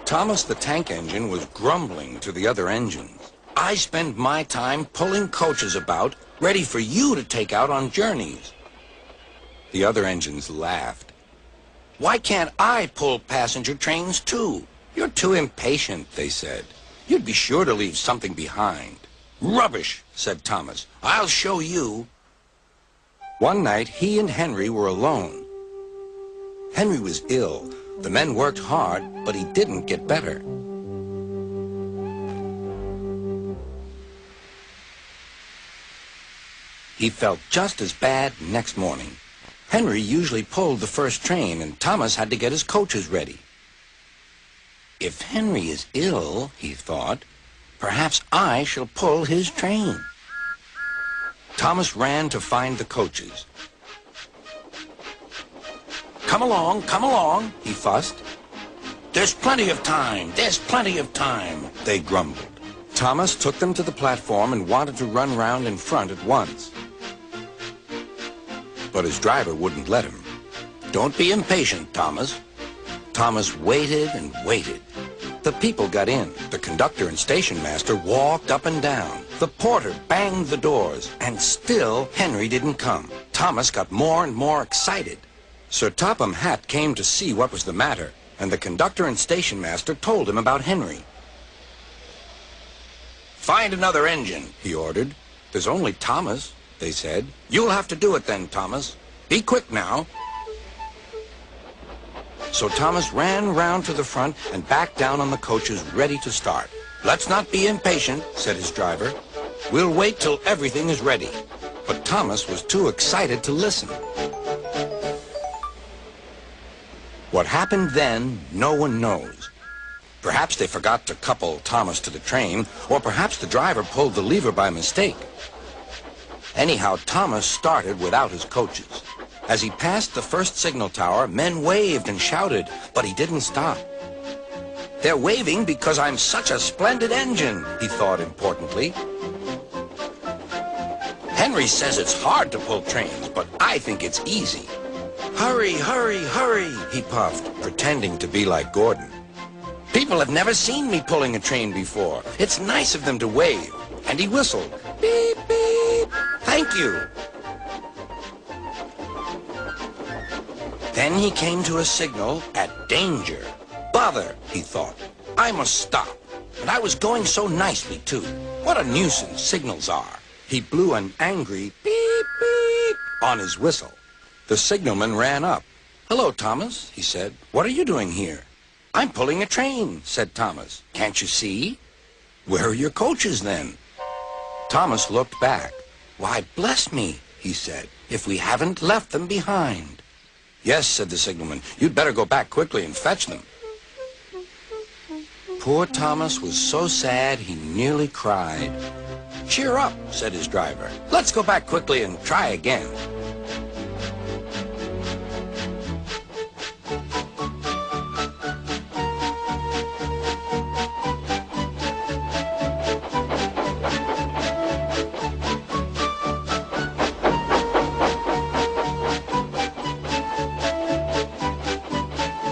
Thomas the tank engine was grumbling to the other engines. I spend my time pulling coaches about, ready for you to take out on journeys. The other engines laughed. Why can't I pull passenger trains too? You're too impatient, they said. You'd be sure to leave something behind. Rubbish, said Thomas. I'll show you. One night, he and Henry were alone. Henry was ill. The men worked hard, but he didn't get better. He felt just as bad next morning. Henry usually pulled the first train, and Thomas had to get his coaches ready. If Henry is ill, he thought, perhaps I shall pull his train. Thomas ran to find the coaches. Come along, he fussed. There's plenty of time, they grumbled. Thomas took them to the platform and wanted to run round in front at once. But his driver wouldn't let him. Don't be impatient, Thomas. Thomas waited and waited. The people got in. The conductor and station master walked up and down. The porter banged the doors, and still Henry didn't come. Thomas got more and more excited. Sir Topham Hatt came to see what was the matter, and the conductor and station master told him about Henry. Find another engine, he ordered. There's only Thomas, they said. You'll have to do it then, Thomas. Be quick now. So Thomas ran round to the front and back down on the coaches, ready to start. Let's not be impatient, said his driver. We'll wait till everything is ready. But Thomas was too excited to listen. What happened then, no one knows. Perhaps they forgot to couple Thomas to the train, or perhaps the driver pulled the lever by mistake. Anyhow, Thomas started without his coaches. As he passed the first signal tower, men waved and shouted, but he didn't stop. They're waving because I'm such a splendid engine, he thought importantly. Henry says it's hard to pull trains, but I think it's easy. Hurry, hurry, hurry, he puffed, pretending to be like Gordon. People have never seen me pulling a train before. It's nice of them to wave. And he whistled. Beep, beep. Thank you. Then he came to a signal at danger. Bother, he thought. I must stop. And I was going so nicely, too. What a nuisance signals are. He blew an angry beep, beep on his whistle. The signalman ran up. Hello, Thomas, he said. What are you doing here? I'm pulling a train, said Thomas. Can't you see? Where are your coaches, then? Thomas looked back. Why, bless me, he said, if we haven't left them behind. Yes, said the signalman. You'd better go back quickly and fetch them. Poor Thomas was so sad he nearly cried. Cheer up, said his driver. Let's go back quickly and try again.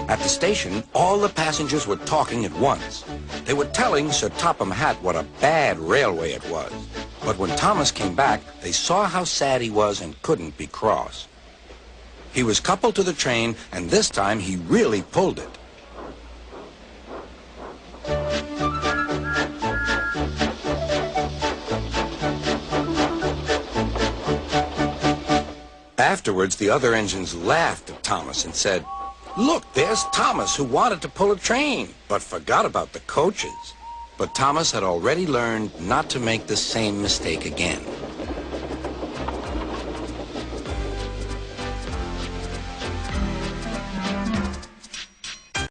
At the station, all the passengers were talking at once. They were telling Sir Topham Hatt what a bad railway it was. But when Thomas came back, they saw how sad he was and couldn't be cross. He was coupled to the train, and this time he really pulled it. Afterwards, the other engines laughed at Thomas and said, Look, there's Thomas who wanted to pull a train, but forgot about the coaches. But Thomas had already learned not to make the same mistake again.